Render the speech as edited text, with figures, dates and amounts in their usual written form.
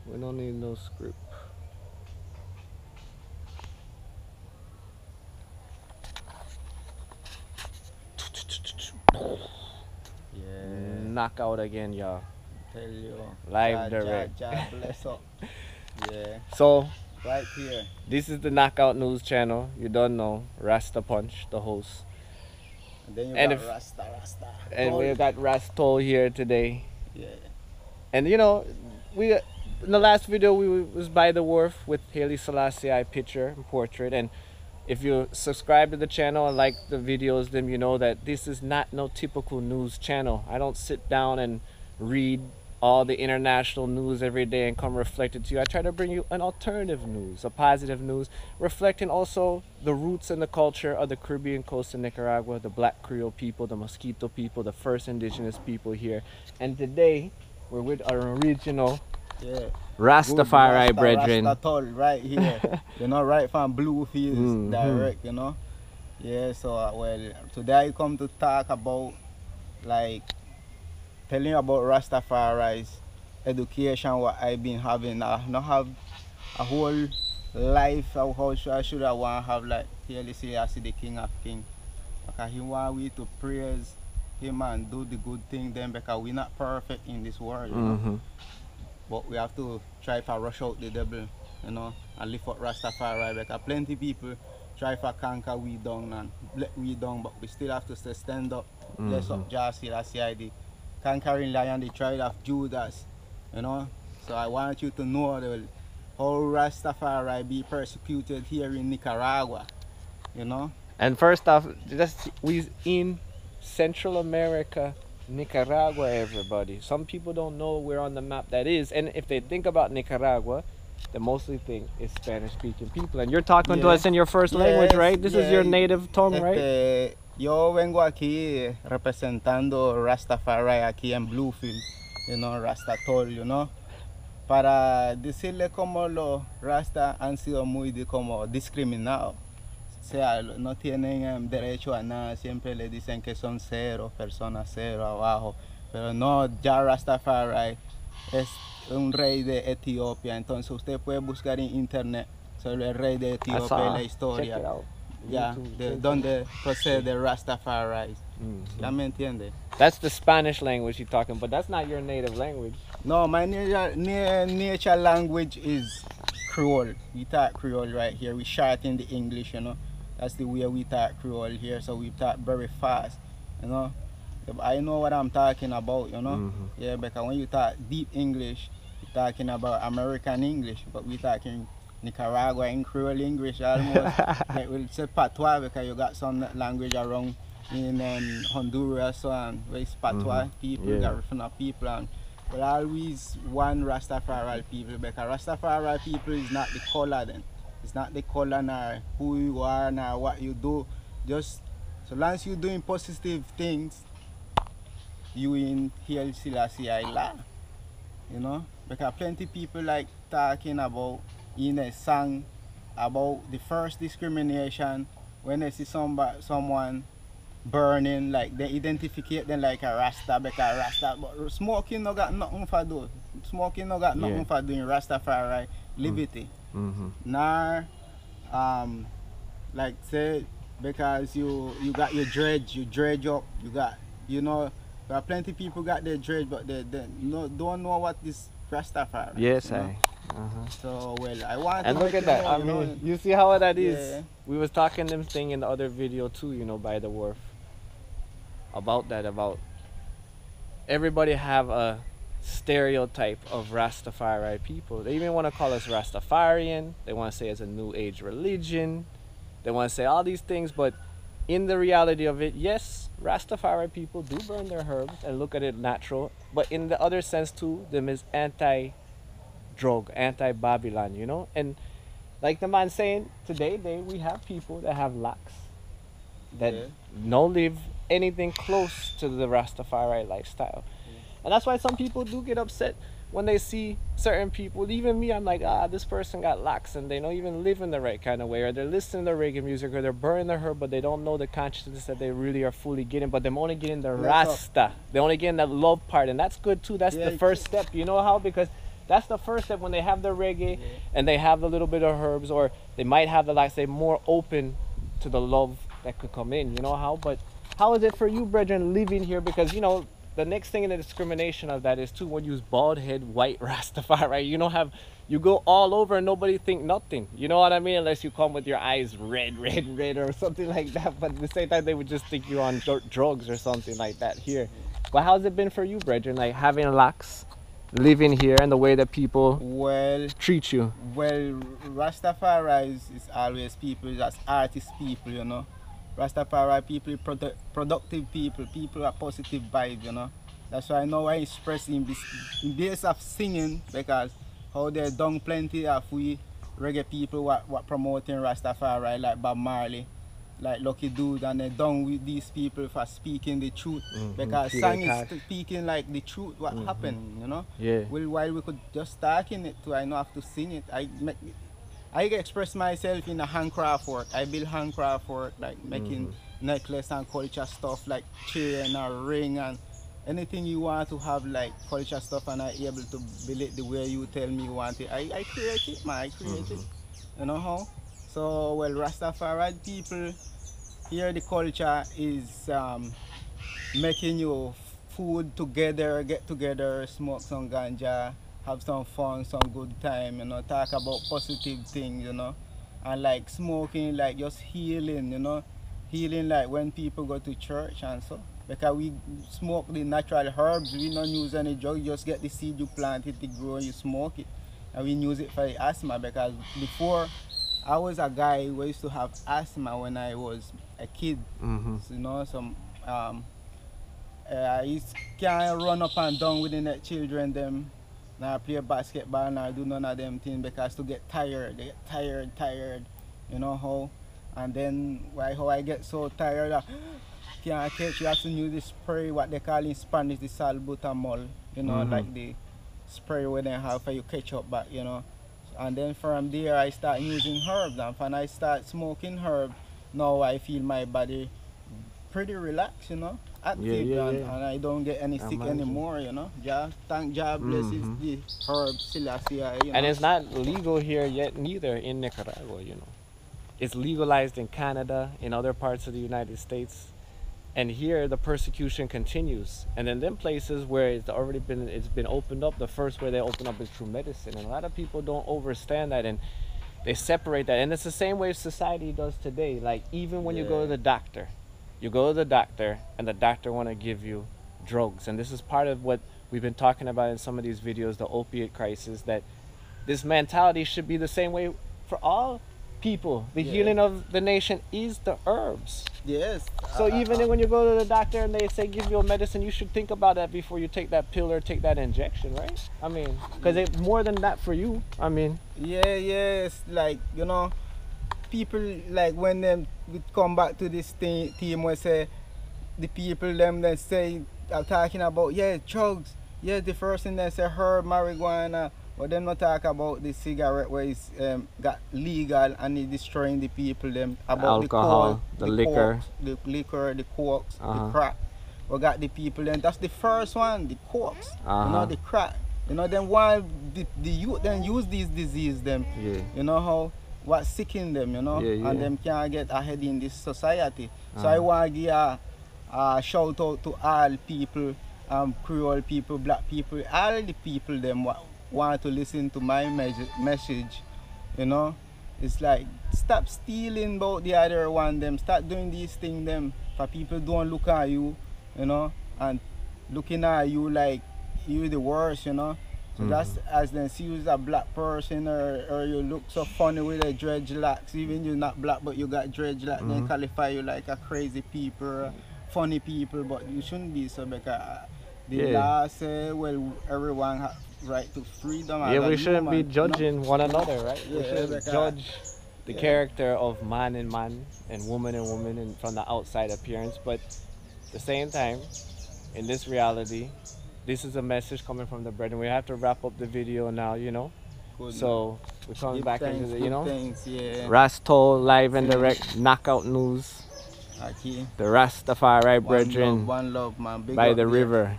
We don't need no script. Yeah. Knockout again, y'all. Tell you. Live direct. Bless up. Yeah. So, Right here. this is the Knockout News channel. You don't know. Rasta Punch, the host. And then you And got if- Rasta. And we Tall. got Rastol here today. Yeah. And you know, we in the last video we was by the wharf with Haile Selassie picture and portrait. And if you subscribe to the channel and like the videos, then you know that this is not no typical news channel. I don't sit down and read all the international news every day and come reflect it to you. I try to bring you an alternative news, a positive news, reflecting also the roots and the culture of the Caribbean coast of Nicaragua, the Black Kriol people, the Mosquito people, the first indigenous people here. And today we're with our original Yeah. Rastafari Good brethren. Rasta tall right here. You know, right from Bluefields direct, you know. Yeah, so well, today I come to talk about like telling you about Rastafari's education, what I've been having. I not have a whole life of how I should I want to have like clearly say I see the King of Kings. Because he want we to praise him and do the good thing then because we're not perfect in this world, you know. But we have to try to rush out the devil, you know, and lift up Rastafari because plenty people try to conquer we down and let we down, but we still have to stay stand up, bless up Jassy, that's the conquering lion, the tribe of Judas, you know. So I want you to know how Rastafari be persecuted here in Nicaragua, you know. And first off, just we in Central America, Nicaragua, everybody. Some people don't know where on the map that is, and if they think about Nicaragua, they mostly think it's Spanish-speaking people. And you're talking to us in your first language, right? This is your native tongue, right? Yo vengo aquí representando Rastafari aquí en Bluefields, you know, Rastatol, you know, para decirle como los Rasta han sido muy como discriminados. O sea, no tienen derecho a nada, siempre le dicen que son cero, personas cero abajo, pero no, ya Rastafari es un rey de Etiopía, entonces usted puede buscar en internet sobre el rey de Etiopía y la historia, ya, de donde procede Rastafari. ¿Ya me entiende? That's the Spanish language you're talking, but that's not your native language. No, my nature language is Creole. We talk Creole right here. We shorten the English, you know. That's the way we talk Creole here, so we talk very fast, you know. I know what I'm talking about, you know. Yeah, because when you talk deep English, you're talking about American English, but we talking Nicaraguan Creole English almost. Like we'll say patois because you got some language around in Honduras, so and where it's patois people, got different people, and but always one Rastafari people because Rastafari people is not the color then. It's not the color nor who you are nor what you do. Just so long as you're doing positive things, you in Haile Selassie Allah. You know? Because plenty people like talking about in a song about the first discrimination when they see someone burning, like they identify them like a Rasta because Rasta, but smoking no got nothing for do. Smoking no got nothing for doing Rastafari liberty. Nor like say because you got your dredge, you dredge up, you got, you know, there are plenty people got their dredge but they don't know what this Rastafari. Yes, you know? So well, I want and to look at that. I mean, you see how that is. Yeah. We was talking them thing in the other video too, you know, by the wharf. About that, about everybody have a stereotype of Rastafari people. They even want to call us Rastafarian. They want to say it's a new age religion. They want to say all these things, but in the reality of it, yes, Rastafari people do burn their herbs and look at it natural, but in the other sense too, them is anti-drug, anti-Babylon, you know. And like the man saying, today we have people that have locks that no live anything close to the Rastafari lifestyle. And that's why some people do get upset when they see certain people. Even me, I'm like, this person got locks and they don't even live in the right kind of way, or they're listening to reggae music, or they're burning their herb, but they don't know the consciousness that they really are fully getting. But they're only getting the Rasta. They're only getting that love part, and that's good too. That's the first step. You know how? Because That's the first step when they have the reggae and they have a little bit of herbs, or they might have the, like say, more open to the love that could come in, you know how? But how is it for you, brethren, living here? Because, you know, the next thing in the discrimination of that is too, when you use bald head, white Rastafari, right? You don't have, you go all over and nobody think nothing. You know what I mean? Unless you come with your eyes red, red, red or something like that. But at the same time, they would just think you're on drugs or something like that here. But how's it been for you, brethren? Like having locks, living here, and the way that people treat you? Well, Rastafari is always people, that's artist people, you know. Rastafari people, productive people, people are positive vibe, you know. That's why I know I express in base of singing, because how they done plenty of we reggae people what promoting Rastafari, like Bob Marley, like Lucky Dude, and they done with these people for speaking the truth, because song is speaking like the truth, what happened, you know. Yeah. Well, while we could just talk in it too, I know have to sing it. I express myself in a handcraft work. I build handcraft work, like making necklace and culture stuff, like chain and ring and anything you want to have, like culture stuff, and I'm able to build it the way you tell me you want it. I create it, man. I create it. You know how? So, well, Rastafari people here, the culture is making you food together, get together, smoke some ganja, have some fun, some good time, you know, talk about positive things, you know, and like smoking, like just healing, you know, healing like when people go to church and so, because we smoke the natural herbs, we don't use any drug, you just get the seed, you plant it, it grow, you smoke it, and we use it for the asthma, because before I was a guy who used to have asthma when I was a kid, so, you know, some I can't run up and down within the children them. Now play basketball, now do none of them things, because to get tired, they get tired, you know how. And then how I get so tired, can't catch, you have to use the spray, what they call in Spanish, the salbutamol, you know, like the spray where they have for you catch up back, you know. And then from there I start using herbs, and when I start smoking herbs, now I feel my body pretty relaxed, you know. Active, and I don't get any sick anymore, you know. Thank Jah blesses the herb Selassie, you know. And it's not legal here yet neither in Nicaragua, you know. It's legalized in Canada, in other parts of the United States, and here the persecution continues. And in them places where it's been opened up, the first way they open up is through medicine, and a lot of people don't understand that, and they separate that. And it's the same way society does today. Like even when you go to the doctor, you go to the doctor and the doctor want to give you drugs. And this is part of what we've been talking about in some of these videos, the opiate crisis, that this mentality should be the same way for all people. The healing of the nation is the herbs. Yes. So even when you go to the doctor and they say give you a medicine, you should think about that before you take that pill or take that injection, right? I mean, because it's more than that for you. I mean. It's like, you know, people like when them come back to this team where say the people them that say are talking about drugs, the first thing they say herb, marijuana, but them not talk about the cigarette where it's got legal and it's destroying the people them, about alcohol, the liquor, the cokes, the crack. We got the people then, that's the first one, the cokes, you know, the crack, you know. Then while the youth then use these diseases them, you know how what's sicking them, you know, and them can't get ahead in this society. So I want to give a shout out to all people, Creole people, black people, all the people them want to listen to my message, you know. It's like, stop stealing about the other one them, start doing these things them, for people don't look at you, you know, and looking at you like you the worst, you know. So that's as they see you as a black person, or you look so funny with the dreadlocks, even you're not black but you got dreadlocks, they qualify you like a crazy people, funny people, but you shouldn't be so, because the law say, well, everyone has right to freedom. We shouldn't be judging one another, right? We shouldn't judge the character of man and woman and from the outside appearance, but at the same time, in this reality, this is a message coming from the brethren. We have to wrap up the video now, you know. Good, so we're coming back into the, you know, Rasto live and direct, knockout news. The Rastafari Brethren, one love, man. Big by the river.